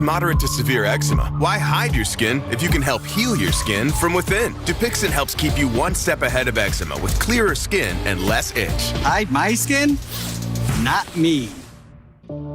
Moderate to severe eczema. Why hide your skin if you can help heal your skin from within? Dupixent helps keep you one step ahead of eczema with clearer skin and less itch. Hide my skin? Not me.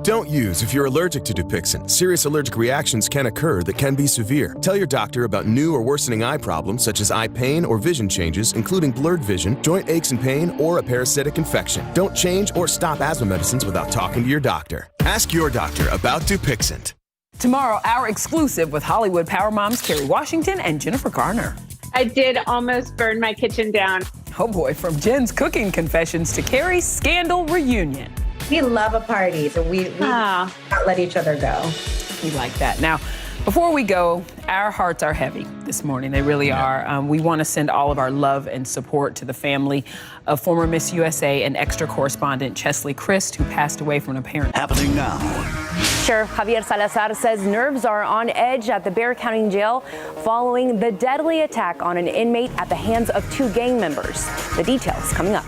Don't use if you're allergic to Dupixent. Serious allergic reactions can occur that can be severe. Tell your doctor about new or worsening eye problems such as eye pain or vision changes, including blurred vision, joint aches and pain, or a parasitic infection. Don't change or stop asthma medicines without talking to your doctor. Ask your doctor about Dupixent. Tomorrow, our exclusive with Hollywood power moms Kerry Washington and Jennifer Garner. I did almost burn my kitchen down. Oh boy, from Jen's cooking confessions to Kerry's scandal reunion. We love a party, so we not let each other go. We like that. Now, before we go, our hearts are heavy this morning. They really are. We want to send all of our love and support to the family of former Miss USA and extra correspondent Chesley Christ, who passed away from an apparent. Happening now. Sheriff Javier Salazar says nerves are on edge at the Bexar County Jail following the deadly attack on an inmate at the hands of 2 gang members. The details coming up.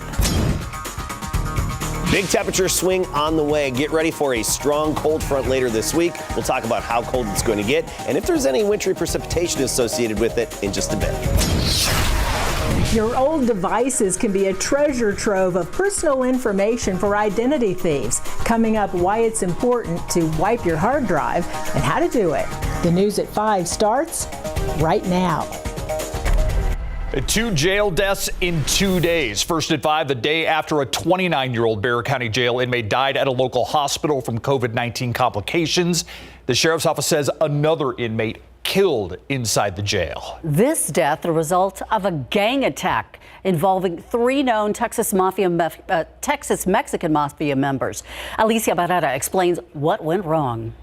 Big temperature swing on the way. Get ready for a strong cold front later this week. We'll talk about how cold it's going to get and if there's any wintry precipitation associated with it in just a bit. Your old devices can be a treasure trove of personal information for identity thieves. Coming up, why it's important to wipe your hard drive and how to do it. The News at 5 starts right now. 2 jail deaths in 2 days. First at 5, the day after a 29-year-old Bexar County Jail inmate died at a local hospital from COVID-19 complications. The sheriff's office says another inmate killed inside the jail. This death, the result of a gang attack involving 3 known Texas Mexican mafia members. Alicia Barrera explains what went wrong.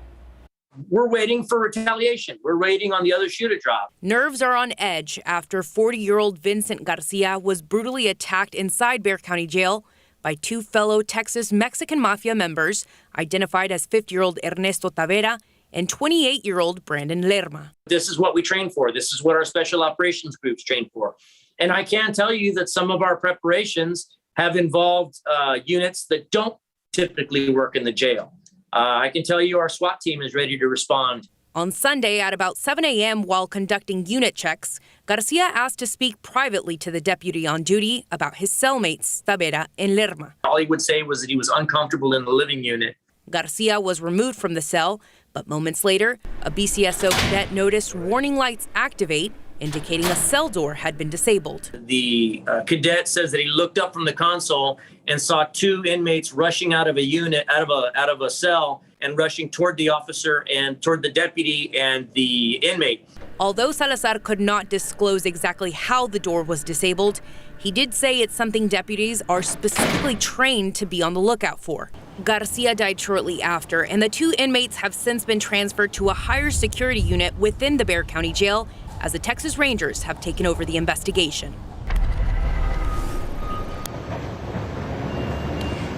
We're waiting for retaliation. We're waiting on the other shoe to drop. Nerves are on edge after 40-year-old Vincent Garcia was brutally attacked inside Bexar County Jail by 2 fellow Texas Mexican mafia members, identified as 50-year-old Ernesto Tavera and 28-year-old Brandon Lerma. This is what we train for. This is what our special operations groups train for. And I can tell you that some of our preparations have involved units that don't typically work in the jail. I can tell you our SWAT team is ready to respond. On Sunday at about 7 a.m. while conducting unit checks, Garcia asked to speak privately to the deputy on duty about his cellmates, Tavera and Lerma. All he would say was that he was uncomfortable in the living unit. Garcia was removed from the cell, but moments later, a BCSO cadet noticed warning lights activate, indicating a cell door had been disabled. The cadet says that he looked up from the console and saw 2 inmates rushing out of a unit, out of a cell, and rushing toward the officer and toward the deputy and the inmate. Although Salazar could not disclose exactly how the door was disabled, he did say it's something deputies are specifically trained to be on the lookout for. Garcia died shortly after, and the 2 inmates have since been transferred to a higher security unit within the Bexar County Jail, as the Texas Rangers have taken over the investigation.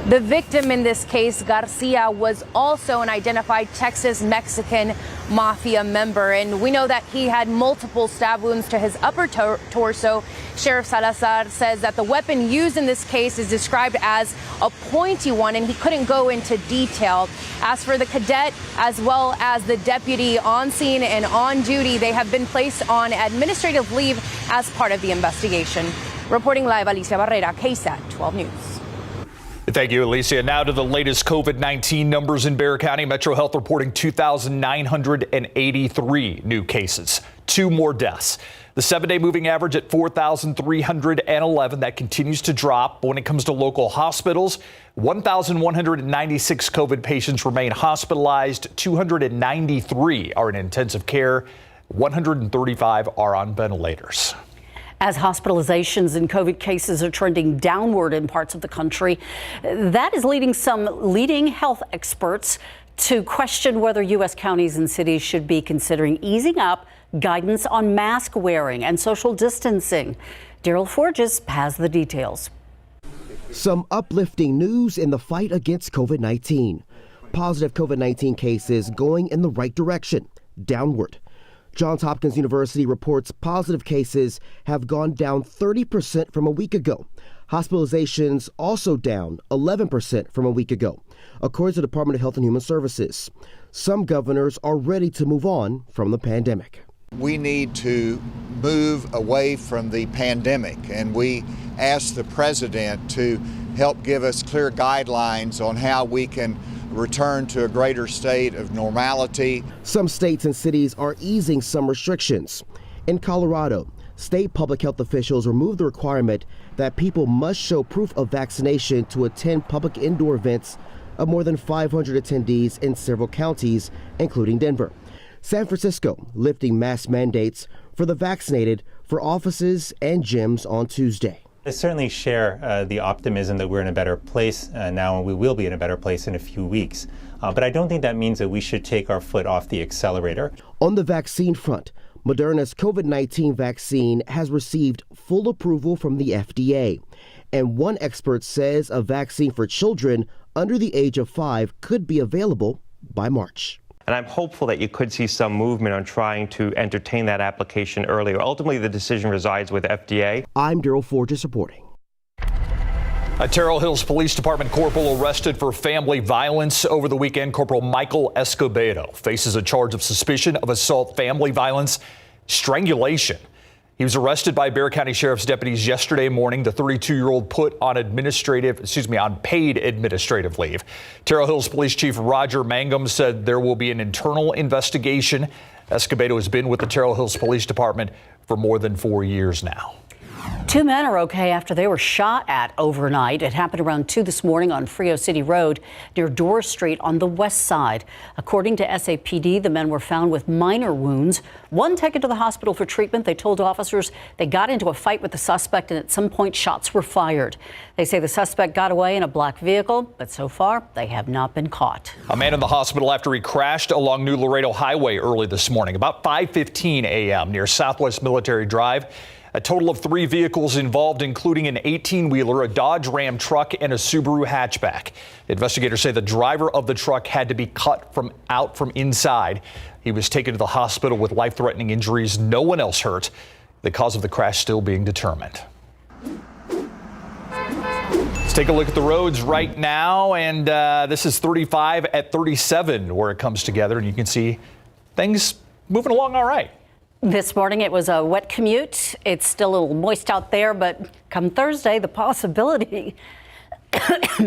The victim in this case, Garcia, was also an identified Texas Mexican mafia member, and we know that he had multiple stab wounds to his upper torso. Sheriff Salazar says that the weapon used in this case is described as a pointy one, and he couldn't go into detail. As for the cadet, as well as the deputy on scene and on duty, they have been placed on administrative leave as part of the investigation. Reporting live, Alicia Barrera, KSAT 12 News. Thank you, Alicia. Now to the latest COVID-19 numbers in Bexar County. Metro Health reporting 2,983 new cases, 2 more deaths. The 7-day moving average at 4,311. That continues to drop. But when it comes to local hospitals, 1,196 COVID patients remain hospitalized. 293 are in intensive care. 135 are on ventilators. As hospitalizations and COVID cases are trending downward in parts of the country, that is leading some leading health experts to question whether U.S. counties and cities should be considering easing up guidance on mask wearing and social distancing. Daryl Forges has the details. Some uplifting news in the fight against COVID-19. Positive COVID-19 cases going in the right direction, downward. Johns Hopkins University reports positive cases have gone down 30% from a week ago. Hospitalizations also down 11% from a week ago. according to the Department of Health and Human Services. Some governors are ready to move on from the pandemic. We need to move away from the pandemic, and we ask the president to help give us clear guidelines on how we can return to a greater state of normality. Some states and cities are easing some restrictions. In Colorado, state public health officials removed the requirement that people must show proof of vaccination to attend public indoor events of more than 500 attendees in several counties, including Denver. San Francisco lifting mask mandates for the vaccinated for offices and gyms on Tuesday. I certainly share the optimism that we're in a better place now, and we will be in a better place in a few weeks. But I don't think that means that we should take our foot off the accelerator. On the vaccine front, Moderna's COVID-19 vaccine has received full approval from the FDA. And one expert says a vaccine for children under the age of 5 could be available by March. And I'm hopeful that you could see some movement on trying to entertain that application earlier. Ultimately, the decision resides with FDA. I'm Daryl Forges reporting. A Terrell Hills Police Department corporal arrested for family violence over the weekend. Corporal Michael Escobedo faces a charge of suspicion of assault, family violence, strangulation. He was arrested by Bexar County Sheriff's deputies yesterday morning. The 32-year-old put on paid administrative leave. Terrell Hills Police Chief Roger Mangum said there will be an internal investigation. Escobedo has been with the Terrell Hills Police Department for more than 4 years now. 2 men are okay after they were shot at overnight. It happened around 2 this morning on Frio City Road near Doris Street on the west side. According to SAPD, the men were found with minor wounds. One taken to the hospital for treatment. They told officers they got into a fight with the suspect and at some point shots were fired. They say the suspect got away in a black vehicle, but so far they have not been caught. A man in the hospital after he crashed along New Laredo Highway early this morning, about 5:15 a.m. near Southwest Military Drive. A total of 3 vehicles involved, including an 18-wheeler, a Dodge Ram truck, and a Subaru hatchback. Investigators say the driver of the truck had to be cut out from inside. He was taken to the hospital with life-threatening injuries. No one else hurt. The cause of the crash still being determined. Let's take a look at the roads right now, and this is 35 at 37 where it comes together, and you can see things moving along all right. This morning it was a wet commute. It's still a little moist out there, but come Thursday, the possibility,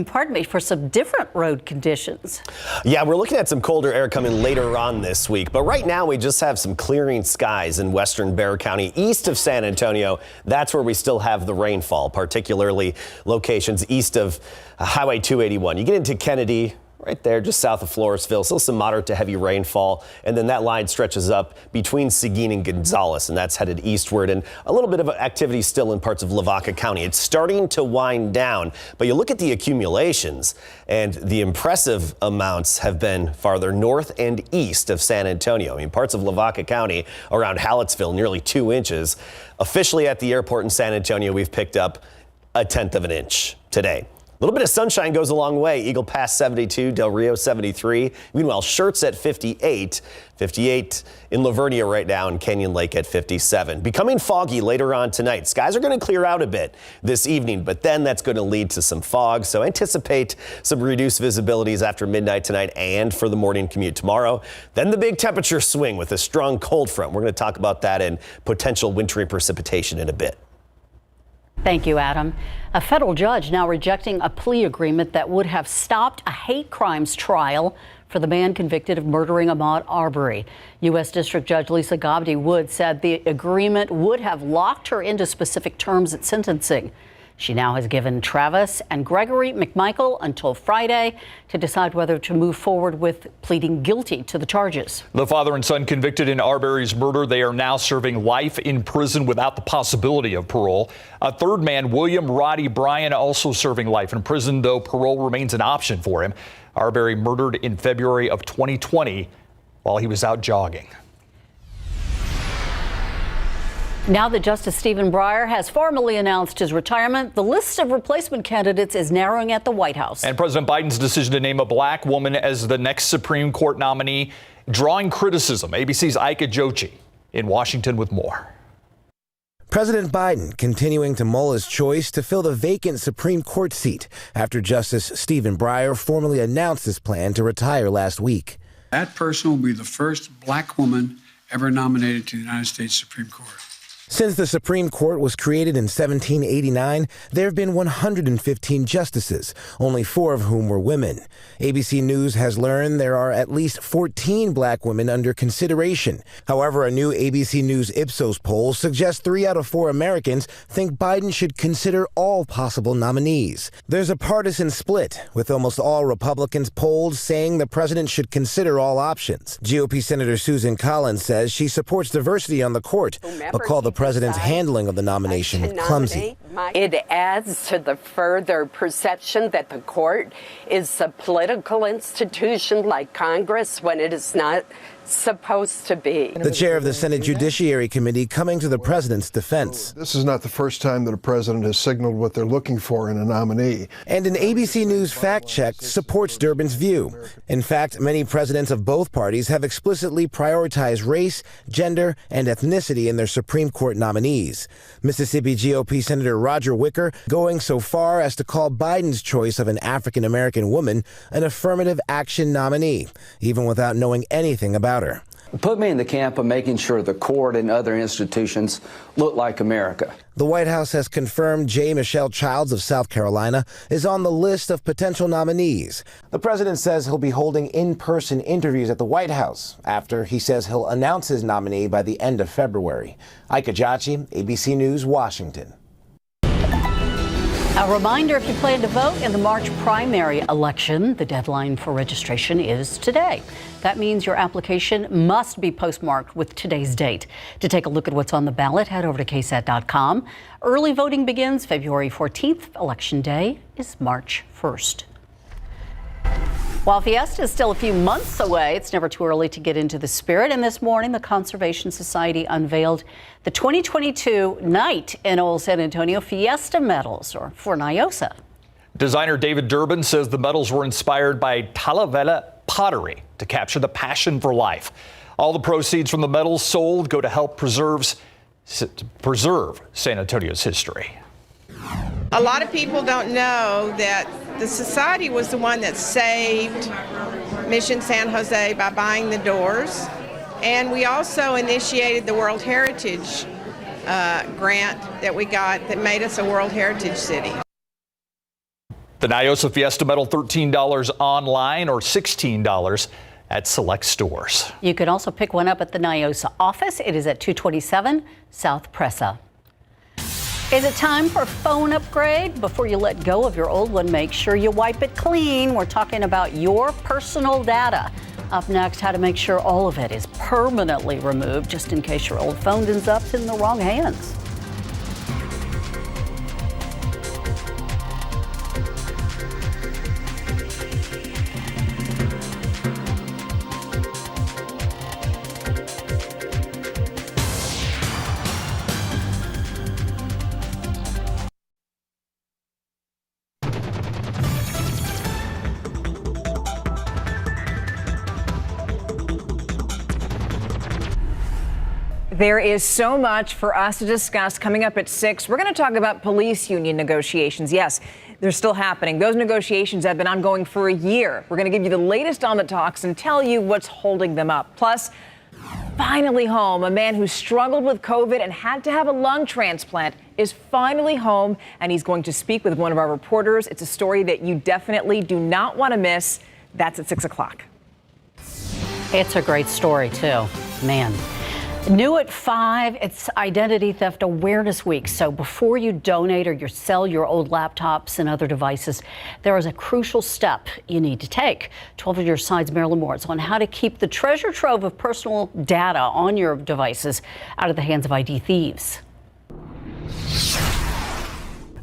pardon me, for some different road conditions. Yeah, we're looking at some colder air coming later on this week, but right now we just have some clearing skies in western Bexar County east of San Antonio. That's where we still have the rainfall, particularly locations east of Highway 281. You get into Kennedy, right there, just south of Floresville, still some moderate to heavy rainfall. And then that line stretches up between Seguin and Gonzales, and that's headed eastward. And a little bit of activity still in parts of Lavaca County. It's starting to wind down, but you look at the accumulations, and the impressive amounts have been farther north and east of San Antonio. I mean, parts of Lavaca County around Hallettsville, nearly 2 inches. Officially at the airport in San Antonio, we've picked up 1/10 of an inch today. A little bit of sunshine goes a long way. Eagle Pass 72, Del Rio 73. Meanwhile, Schertz at 58. 58 in Lavernia right now, and Canyon Lake at 57. Becoming foggy later on tonight. Skies are going to clear out a bit this evening, but then that's going to lead to some fog. So anticipate some reduced visibilities after midnight tonight and for the morning commute tomorrow. Then the big temperature swing with a strong cold front. We're going to talk about that and potential wintry precipitation in a bit. Thank you, Adam. A federal judge now rejecting a plea agreement that would have stopped a hate crimes trial for the man convicted of murdering Ahmaud Arbery. U.S. District Judge Lisa Gabdi Wood said the agreement would have locked her into specific terms at sentencing. She now has given Travis and Gregory McMichael until Friday to decide whether to move forward with pleading guilty to the charges. The father and son convicted in Arbery's murder, they are now serving life in prison without the possibility of parole. A third man, William Roddy Bryan, also serving life in prison, though parole remains an option for him. Arbery murdered in February of 2020 while he was out jogging. Now that Justice Stephen Breyer has formally announced his retirement, the list of replacement candidates is narrowing at the White House. And President Biden's decision to name a black woman as the next Supreme Court nominee drawing criticism. ABC's Ike Ajochi in Washington with more. President Biden continuing to mull his choice to fill the vacant Supreme Court seat after Justice Stephen Breyer formally announced his plan to retire last week. That person will be the first black woman ever nominated to the United States Supreme Court. Since the Supreme Court was created in 1789, there have been 115 justices, only 4 of whom were women. ABC News has learned there are at least 14 black women under consideration. However, a new ABC News Ipsos poll suggests 3 out of 4 Americans think Biden should consider all possible nominees. There's a partisan split, with almost all Republicans polled saying the president should consider all options. GOP Senator Susan Collins says she supports diversity on the court, but called the president's handling of the nomination clumsy. It adds to the further perception that the court is a political institution like Congress when it is not supposed to be. The chair of the Senate Judiciary Committee coming to the president's defense. This is not the first time that a president has signaled what they're looking for in a nominee. And an ABC News fact check supports Durbin's view. In fact, many presidents of both parties have explicitly prioritized race, gender, and ethnicity in their Supreme Court nominees. Mississippi GOP Senator Roger Wicker going so far as to call Biden's choice of an African-American woman an affirmative action nominee, even without knowing anything about her. Put me in the camp of making sure the court and other institutions look like America. The White House has confirmed J. Michelle Childs of South Carolina is on the list of potential nominees. The president says he'll be holding in-person interviews at the White House after he says he'll announce his nominee by the end of February. Ike Ajachi, ABC News, Washington. A reminder, if you plan to vote in the March primary election, the deadline for registration is today. That means your application must be postmarked with today's date. To take a look at what's on the ballot, head over to KSAT.com. Early voting begins February 14th. Election day is March 1st. While Fiesta is still a few months away, it's never too early to get into the spirit. And this morning, the Conservation Society unveiled the 2022 Night in Old San Antonio Fiesta medals, or for NIOSA. Designer David Durbin says the medals were inspired by Talavera pottery to capture the passion for life. All the proceeds from the medals sold go to help preserve San Antonio's history. A lot of people don't know that the society was the one that saved Mission San Jose by buying the doors. And we also initiated the World Heritage grant that we got that made us a World Heritage City. The NIOSA Fiesta medal, $13 online or $16 at select stores. You can also pick one up at the NIOSA office. It is at 227 South Presa. Is it time for a phone upgrade? Before you let go of your old one, make sure you wipe it clean. We're talking about your personal data. Up next, how to make sure all of it is permanently removed, just in case your old phone ends up in the wrong hands. There is so much for us to discuss coming up at 6. We're going to talk about police union negotiations. Yes, they're still happening. Those negotiations have been ongoing for a year. We're going to give you the latest on the talks and tell you what's holding them up. Plus, finally home. A man who struggled with COVID and had to have a lung transplant is finally home, and he's going to speak with one of our reporters. It's a story that you definitely do not want to miss. That's at 6 o'clock. It's a great story, too. Man. New at 5, it's Identity Theft Awareness Week. So before you donate or you sell your old laptops and other devices, there is a crucial step you need to take. 12 on your side's Marilyn Moritz on how to keep the treasure trove of personal data on your devices out of the hands of ID thieves.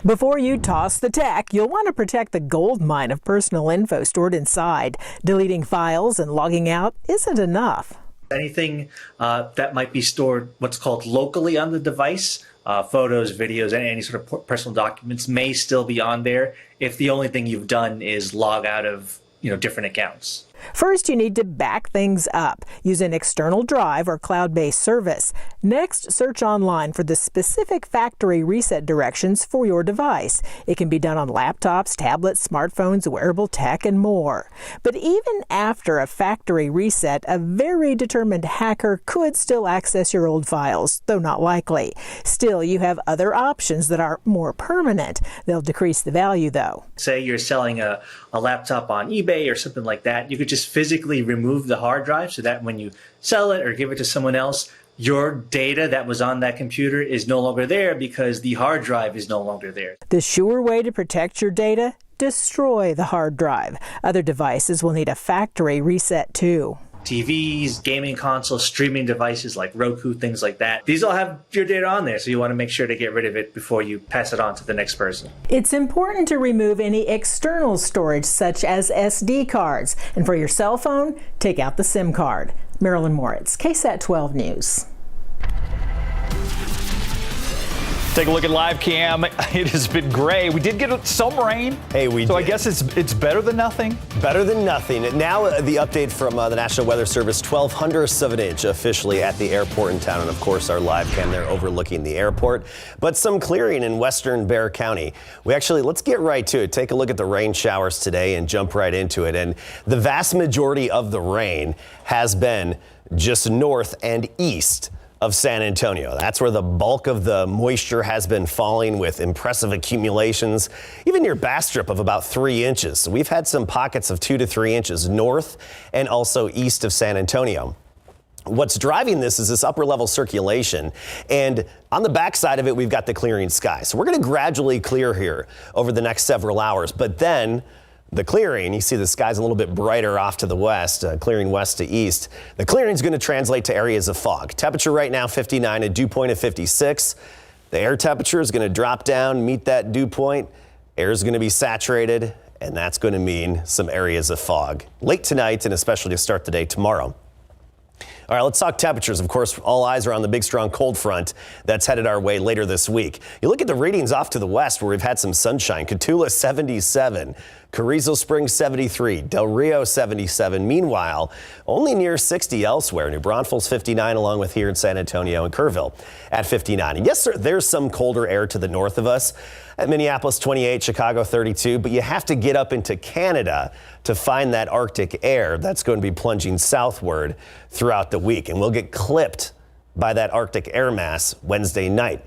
Before you toss the tech, you'll want to protect the gold mine of personal info stored inside. Deleting files and logging out isn't enough. Anything that might be stored what's called locally on the device, photos, videos, and any sort of personal documents may still be on there if the only thing you've done is log out of different accounts. First, you need to back things up. Use an external drive or cloud-based service. Next, search online for the specific factory reset directions for your device. It can be done on laptops, tablets, smartphones, wearable tech, and more. But even after a factory reset, a very determined hacker could still access your old files, though not likely. Still, you have other options that are more permanent. They'll decrease the value, though. Say you're selling a laptop on eBay or something like that, you could just physically remove the hard drive so that when you sell it or give it to someone else, your data that was on that computer is no longer there because the hard drive is no longer there. The sure way to protect your data? Destroy the hard drive. Other devices will need a factory reset too. TVs, gaming consoles, streaming devices like Roku, things like that. These all have your data on there, so you want to make sure to get rid of it before you pass it on to the next person. It's important to remove any external storage such as SD cards. And for your cell phone, take out the SIM card. Marilyn Moritz, KSAT 12 News. Take a look at live cam. It has been gray. We did get some rain. Hey, we So did. I guess it's better than nothing. Better than nothing. Now the update from the National Weather Service, 0.12 of an inch officially at the airport in town. And of course, our live cam there overlooking the airport. But some clearing in western Bexar County. Let's get right to it. Take a look at the rain showers today and jump right into it. And the vast majority of the rain has been just north and east of San Antonio. That's where the bulk of the moisture has been falling, with impressive accumulations, even near Bastrop of about 3 inches. So we've had some pockets of 2 to 3 inches north and also east of San Antonio. What's driving this is this upper level circulation, and on the backside of it, we've got the clearing sky. So we're going to gradually clear here over the next several hours, but then the clearing, you see the sky's a little bit brighter off to the west, clearing west to east. The clearing is going to translate to areas of fog. Temperature right now 59, a dew point of 56. The air temperature is going to drop down, meet that dew point. Air is going to be saturated, and that's going to mean some areas of fog late tonight and especially to start the day tomorrow. All right, let's talk temperatures. Of course, all eyes are on the big, strong cold front that's headed our way later this week. You look at the readings off to the west where we've had some sunshine. Cotulla 77, Carrizo Springs 73, Del Rio 77. Meanwhile, only near 60 elsewhere. New Braunfels 59, along with here in San Antonio and Kerrville at 59. And yes, sir, there's some colder air to the north of us. At Minneapolis 28, Chicago 32, but you have to get up into Canada to find that Arctic air that's going to be plunging southward throughout the week. And we'll get clipped by that Arctic air mass Wednesday night.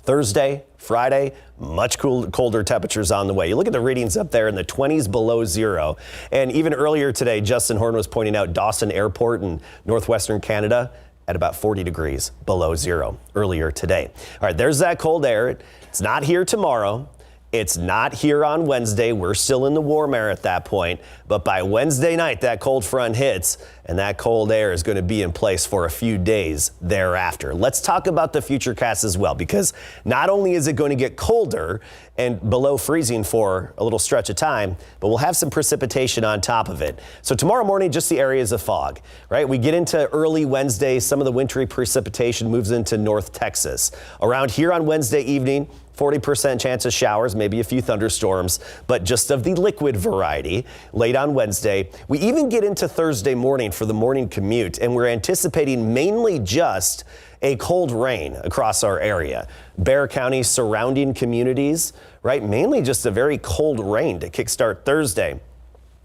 Thursday, Friday, much colder temperatures on the way. You look at the readings up there in the 20s below zero. And even earlier today, Justin Horn was pointing out Dawson Airport in northwestern Canada at about 40 degrees below zero earlier today. All right, there's that cold air. It's not here tomorrow. It's not here on Wednesday. We're still in the warm air at that point. But by Wednesday night, that cold front hits, and that cold air is going to be in place for a few days thereafter. Let's talk about the futurecast as well, because not only is it going to get colder and below freezing for a little stretch of time, but we'll have some precipitation on top of it. So tomorrow morning, just the areas of fog, right? We get into early Wednesday. Some of the wintry precipitation moves into North Texas. Around here on Wednesday evening, 40% chance of showers, maybe a few thunderstorms, but just of the liquid variety late on Wednesday. We even get into Thursday morning for the morning commute, and we're anticipating mainly just a cold rain across our area. Bexar County surrounding communities, right? Mainly just a very cold rain to kickstart Thursday.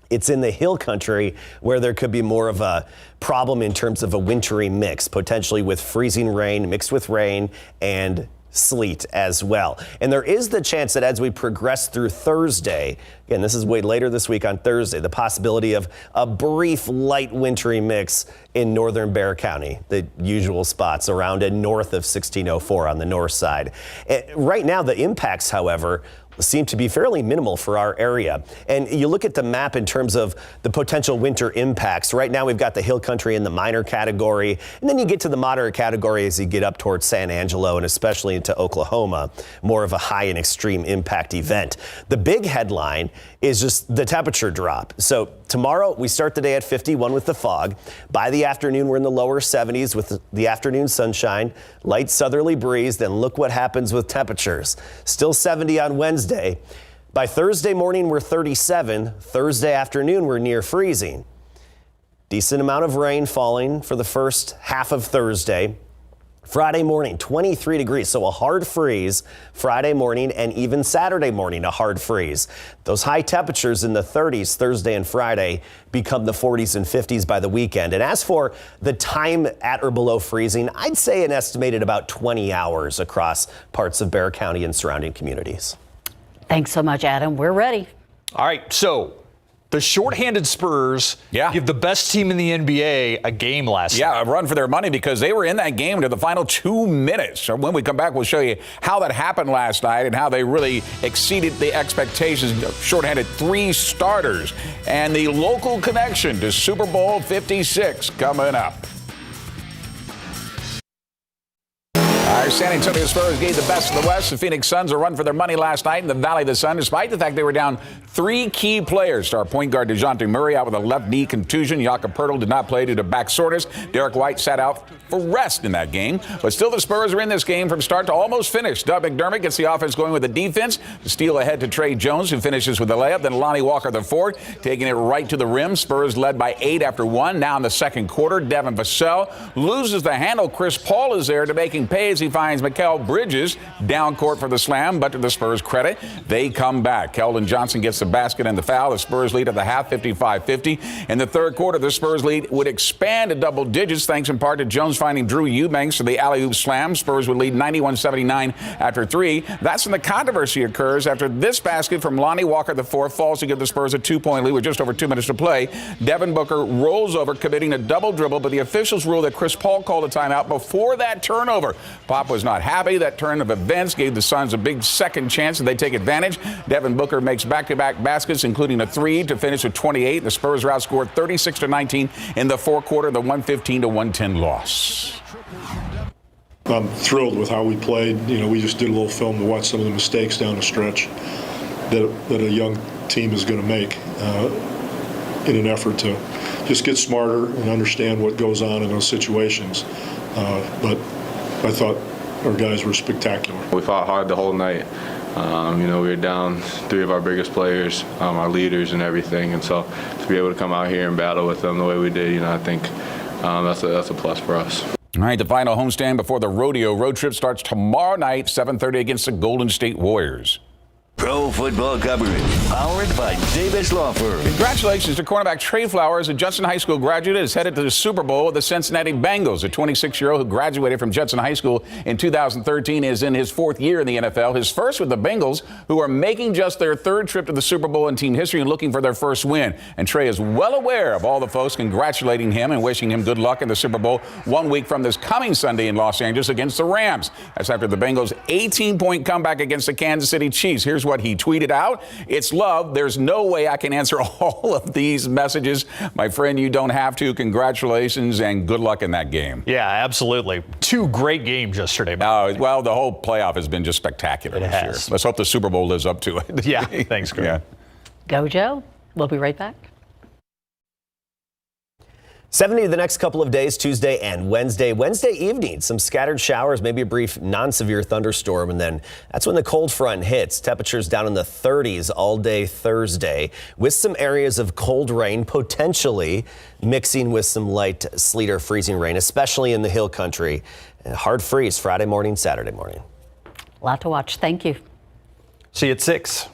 It's in the hill country where there could be more of a problem in terms of a wintry mix, potentially with freezing rain mixed with rain and sleet as well. And there is the chance that as we progress through Thursday, again, this is way later this week on Thursday, the possibility of a brief light wintry mix in northern Bexar County, the usual spots around and north of 1604 on the north side. Right now, the impacts, however, seem to be fairly minimal for our area. And you look at the map in terms of the potential winter impacts. Right now, we've got the hill country in the minor category, and then you get to the moderate category as you get up towards San Angelo and especially into Oklahoma, more of a high and extreme impact event. The big headline is just the temperature drop. So tomorrow, we start the day at 51 with the fog. By the afternoon, we're in the lower 70s with the afternoon sunshine, light southerly breeze. Then look what happens with temperatures. Still 70 on Wednesday. By Thursday morning, we're 37. Thursday afternoon, we're near freezing. Decent amount of rain falling for the first half of Thursday. Friday morning, 23 degrees, so a hard freeze Friday morning, and even Saturday morning, a hard freeze. Those high temperatures in the 30s Thursday and Friday become the 40s and 50s by the weekend. And as for the time at or below freezing, I'd say an estimated about 20 hours across parts of Bexar County and surrounding communities. Thanks so much, Adam. We're ready. All right, so the shorthanded Spurs give the best team in the NBA a game last night. Yeah, a run for their money because they were in that game to the final 2 minutes. So when we come back, we'll show you how that happened last night and how they really exceeded the expectations. Shorthanded 3 starters and the local connection to Super Bowl 56 coming up. Our San Antonio Spurs gave the best of the West. The Phoenix Suns a run for their money last night in the Valley of the Sun, despite the fact they were down 3 key players. Star point guard DeJounte Murray out with a left knee contusion. Jakob Poeltl did not play due to back soreness. Derek White sat out for rest in that game. But still, the Spurs are in this game from start to almost finish. Doug McDermott gets the offense going with the defense. The steal ahead to Trey Jones, who finishes with the layup. Then Lonnie Walker IV, taking it right to the rim. Spurs led by 8 after 1. Now in the second quarter, Devin Vassell loses the handle. Chris Paul is there to make him pay as he finds Mikal Bridges down court for the slam. But to the Spurs' credit, they come back. Keldon Johnson gets the basket and the foul. The Spurs lead at the half, 55-50. In the third quarter, the Spurs lead would expand to double digits, thanks in part to Jones finding Drew Eubanks for the alley-oop slam. Spurs would lead 91-79 after 3. That's when the controversy occurs after this basket from Lonnie Walker IV falls to give the Spurs a 2-point lead with just over 2 minutes to play. Devin Booker rolls over, committing a double dribble, but the officials ruled that Chris Paul called a timeout before that turnover. Pop was not happy. That turn of events gave the Suns a big second chance, and they take advantage. Devin Booker makes back-to-back baskets, including a 3 to finish at 28. The Spurs are outscored 36-19 in the fourth quarter, the 115-110 loss. I'm thrilled with how we played. We just did a little film to watch some of the mistakes down the stretch that a young team is going to make in an effort to just get smarter and understand what goes on in those situations. But I thought our guys were spectacular. We fought hard the whole night. We were down 3 of our biggest players, our leaders and everything. And so to be able to come out here and battle with them the way we did, I think that's a plus for us. All right, the final homestand before the rodeo road trip starts tomorrow night, 7:30 against the Golden State Warriors. Pro football coverage, powered by Davis Law Firm. Congratulations to cornerback Trey Flowers, a Judson High School graduate, is headed to the Super Bowl with the Cincinnati Bengals. A 26-year-old who graduated from Judson High School in 2013 is in his 4th year in the NFL, his first with the Bengals, who are making just their 3rd trip to the Super Bowl in team history and looking for their first win. And Trey is well aware of all the folks congratulating him and wishing him good luck in the Super Bowl 1 week from this coming Sunday in Los Angeles against the Rams. That's after the Bengals' 18-point comeback against the Kansas City Chiefs. Here's what he tweeted out. It's love. There's no way I can answer all of these messages. My friend, you don't have to. Congratulations and good luck in that game. Yeah, absolutely. 2 great games yesterday. Well, the whole playoff has been just spectacular this year. Let's hope the Super Bowl lives up to it. Yeah, thanks, Greg. Yeah. Go, Joe. We'll be right back. 70 the next couple of days, Tuesday and Wednesday. Wednesday evening, some scattered showers, maybe a brief non-severe thunderstorm, and then that's when the cold front hits. Temperatures down in the 30s all day Thursday, with some areas of cold rain potentially mixing with some light sleet or freezing rain, especially in the hill country. Hard freeze Friday morning, Saturday morning. A lot to watch. Thank you. See you at 6.